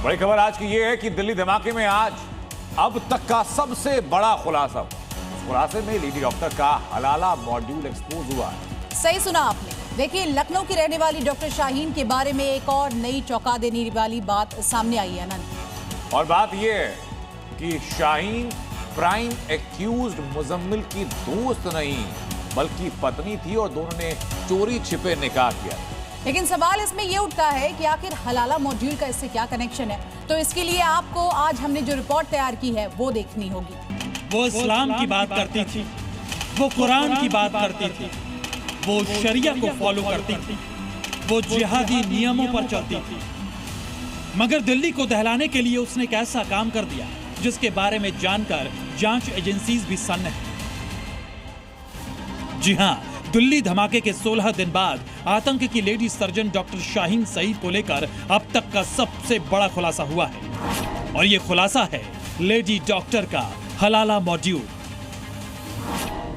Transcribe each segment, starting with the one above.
तो बड़ी खबर आज की ये है कि दिल्ली धमाके में आज अब तक का सबसे बड़ा खुलासा, उस खुलासे में लेडी डॉक्टर का हलाला मॉड्यूल एक्सपोज हुआ है। सही सुना आपने। देखिए, लखनऊ की रहने वाली डॉक्टर शाहीन के बारे में एक और नई चौंका देने वाली बात सामने आई है अनंत। और बात यह है कि शाहीन प्राइम एक्यूज्ड मुजम्मिल की दोस्त नहीं बल्कि पत्नी थी और दोनों ने चोरी छिपे निकाह किया। लेकिन सवाल इसमें यह उठता है कि आखिर हलाला मॉड्यूल का इससे क्या कनेक्शन है। तो इसके लिए आपको आज हमने जो रिपोर्ट तैयार की है वो देखनी होगी। वो इस्लाम की बात करती थी, वो कुरान की बात करती थी, वो शरिया को फॉलो करती थी, वो जिहादी नियमों पर चलती थी। मगर दिल्ली को दहलाने के लिए उसने एक ऐसा काम कर दिया जिसके बारे में जानकर जांच एजेंसीज भी सन्न है। जी हां, दिल्ली धमाके के 16 दिन बाद आतंक की lady surgeon doctor Shaheen Saeed को लेकर अब तक का सबसे बड़ा खुलासा हुआ है। और ये खुलासा है लेडी डॉक्टर का हलाला मॉड्यूल।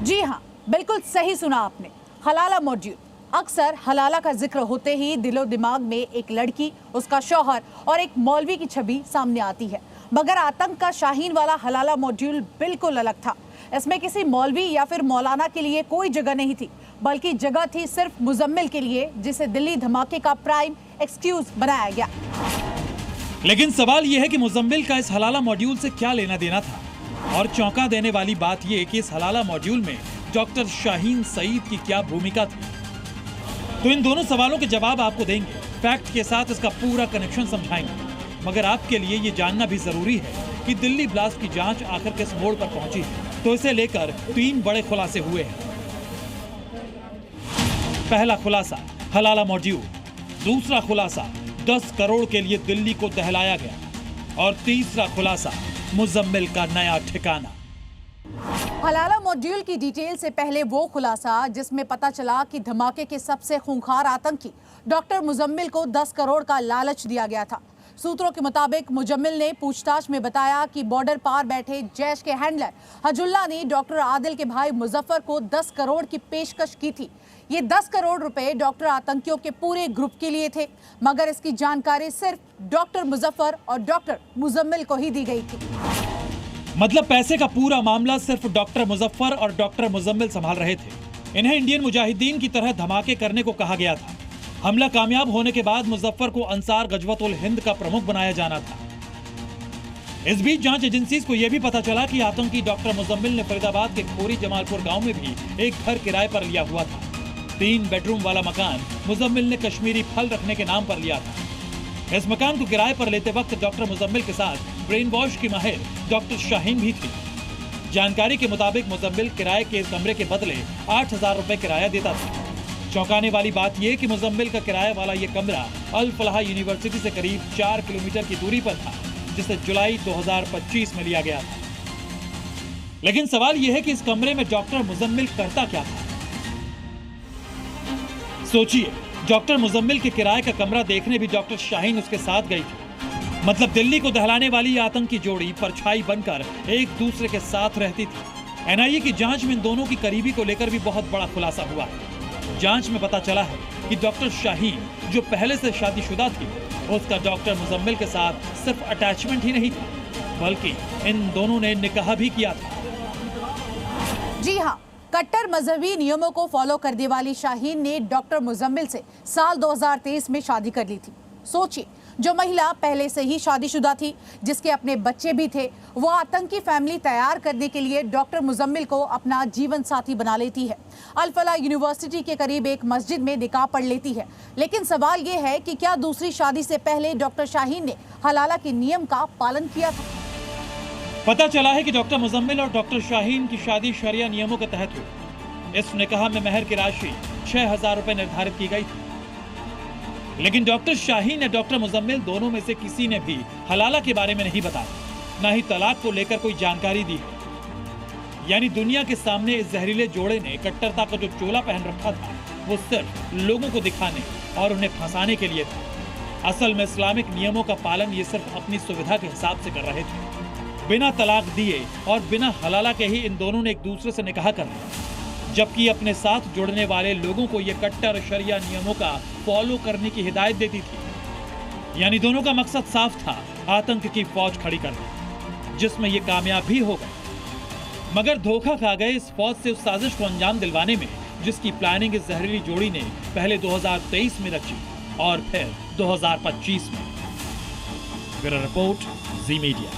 जी हां, बिल्कुल सही सुना आपने, हलाला मॉड्यूल। अक्सर हलाला का जिक्र होते ही दिलो दिमाग में एक लड़की, उसका शौहर और एक मौलवी की छवि सामने आती है। मगर आतंक का शाहीन वाला हलाला मॉड्यूल बिल्कुल अलग था। इसमें किसी मौलवी या फिर मौलाना के लिए कोई जगह नहीं थी, बल्कि जगह थी सिर्फ मुजम्मिल के लिए, जिसे दिल्ली धमाके का प्राइम एक्सक्यूज बनाया गया। लेकिन सवाल यह है कि मुजम्मिल का इस हलाला मॉड्यूल से क्या लेना देना था। और चौंका देने वाली बात यह कि इस हलाला मॉड्यूल में डॉक्टर शाहीन सईद की क्या भूमिका थी। तो इन दोनों सवालों के जवाब आपको देंगे, फैक्ट के साथ इसका पूरा कनेक्शन समझाएंगे। मगर आपके लिए ये जानना भी जरूरी है कि दिल्ली ब्लास्ट की जांच आखिर किस मोड़ पर पहुंची है। तो इसे लेकर 3 बड़े खुलासे हुए हैं। पहला खुलासा हलाला मॉड्यूल, दूसरा खुलासा 10 करोड़ के लिए दिल्ली को दहलाया गया और तीसरा खुलासा मुजम्मिल का नया ठिकाना। हलाला मॉड्यूल की डिटेल से पहले वो खुलासा जिसमें पता चला कि धमाके के सबसे खूंखार आतंकी डॉक्टर मुजम्मिल को 10 करोड़ का लालच दिया गया था। सूत्रों के मुताबिक मुजम्मिल ने पूछताछ में बताया कि बॉर्डर पार बैठे जैश के हैंडलर हजुल्ला ने डॉक्टर आदिल के भाई मुजफ्फर को 10 करोड़ की पेशकश की थी। ये 10 करोड़ रुपए डॉक्टर आतंकियों के पूरे ग्रुप के लिए थे, मगर इसकी जानकारी सिर्फ डॉक्टर मुजफ्फर और डॉक्टर मुजम्मिल को ही दी गई थी। मतलब पैसे का पूरा मामला सिर्फ डॉक्टर मुजफ्फर और डॉक्टर मुजम्मिल संभाल रहे थे। इन्हें इंडियन मुजाहिदीन की तरह धमाके करने को कहा गया था। हमला कामयाब होने के बाद मुजफ्फर को अंसार गजवतुल हिंद का प्रमुख बनाया जाना था। इस बीच जांच एजेंसीज को यह भी पता चला कि आतंकी डॉक्टर मुजम्मिल ने फरीदाबाद के खोरी जमालपुर गांव में भी एक घर किराए पर लिया हुआ था। 3 बेडरूम वाला मकान मुजम्मिल ने कश्मीरी फल रखने के नाम पर लिया था। इस मकान को किराए पर लेते वक्त डॉक्टर मुजम्मिल के साथ ब्रेन वॉश की माहिर डॉक्टर शाहीन भी थी। जानकारी के मुताबिक मुजम्मिल किराए के कमरे के बदले 8,000 रुपए किराया देता था। चौंकाने वाली बात यह कि मुजम्मिल का किराए वाला यह कमरा अल फलाह यूनिवर्सिटी से करीब 4 किलोमीटर की दूरी पर था, जिसे जुलाई 2025 में लिया गया था। लेकिन सवाल यह है कि इस कमरे में डॉक्टर मुजम्मिल करता क्या था। सोचिए, डॉक्टर मुजम्मिल के किराए का कमरा देखने भी डॉक्टर शाहीन उसके साथ गई थी। मतलब दिल्ली को दहलाने वाली आतंकी जोड़ी परछाई बनकर एक दूसरे के साथ रहती थी। एनआईए की जांच में इन दोनों की करीबी को लेकर भी बहुत बड़ा खुलासा हुआ है। जांच में पता चला है कि डॉक्टर शाहीन, जो पहले से शादीशुदा थी, उसका डॉक्टर मुजम्मिल के साथ सिर्फ अटैचमेंट ही नहीं था, बल्कि इन दोनों ने निकाह भी किया था। जी हाँ, कट्टर मजहबी नियमों को फॉलो करने वाली शाहीन ने डॉक्टर मुजम्मिल से साल 2023 में शादी कर ली थी। सोचिए, जो महिला पहले से ही शादीशुदा थी, जिसके अपने बच्चे भी थे, वो आतंकी फैमिली तैयार करने के लिए डॉक्टर मुजम्मिल को अपना जीवन साथी बना लेती है। अल फलाह यूनिवर्सिटी के करीब एक मस्जिद में निकाह पढ़ लेती है। लेकिन सवाल ये है कि क्या दूसरी शादी से पहले डॉक्टर शाहीन ने हलाला के नियम का पालन किया था? पता चला है कि डॉक्टर मुजम्मिल और डॉक्टर शाहीन की शादी शरिया नियमों के तहत हुई। इस निकाह में महर की राशि 6,000 रुपए निर्धारित की गई थी। लेकिन डॉक्टर शाहीन या डॉक्टर मुजम्मिल दोनों में से किसी ने भी हलाला के बारे में नहीं बताया, ना ही तलाक को लेकर कोई जानकारी दी है। यानी दुनिया के सामने इस जहरीले जोड़े ने कट्टरता का जो चोला पहन रखा था, वो सिर्फ लोगों को दिखाने और उन्हें फंसाने के लिए था। असल में इस्लामिक नियमों का पालन ये सिर्फ अपनी सुविधा के हिसाब से कर रहे थे। बिना तलाक दिए और बिना हलाला के ही इन दोनों ने एक दूसरे से निकाह कर लिया, जबकि अपने साथ जुड़ने वाले लोगों को ये कट्टर शरिया नियमों का फॉलो करने की हिदायत देती थी। यानी दोनों का मकसद साफ था, आतंक की फौज खड़ी करना, जिसमें ये कामयाब भी हो गए। मगर धोखा खा गए इस फौज से उस साजिश को अंजाम दिलवाने में, जिसकी प्लानिंग इस जहरीली जोड़ी ने पहले 2023 में रची और फिर 2025 में। ब्यूरो रिपोर्ट, जी मीडिया।